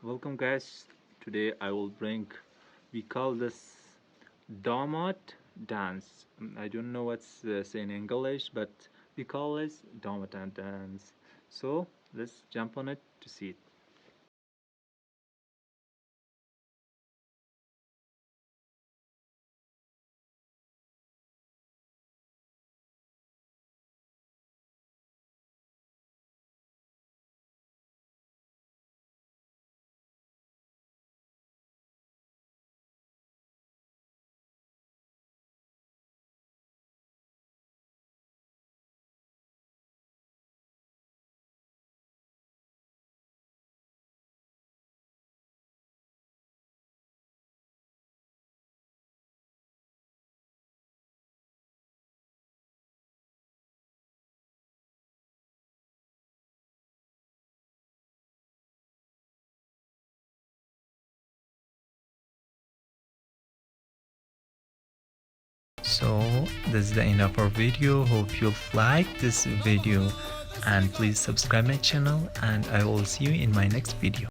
Welcome guys. Today I will bring we call this Damat dance. I don't know what's say in English, but we call this Damat dance. So let's jump on it to see it. So this is the end of our video. Hope you'll like this video and please subscribe my channel, and I will see you in my next video.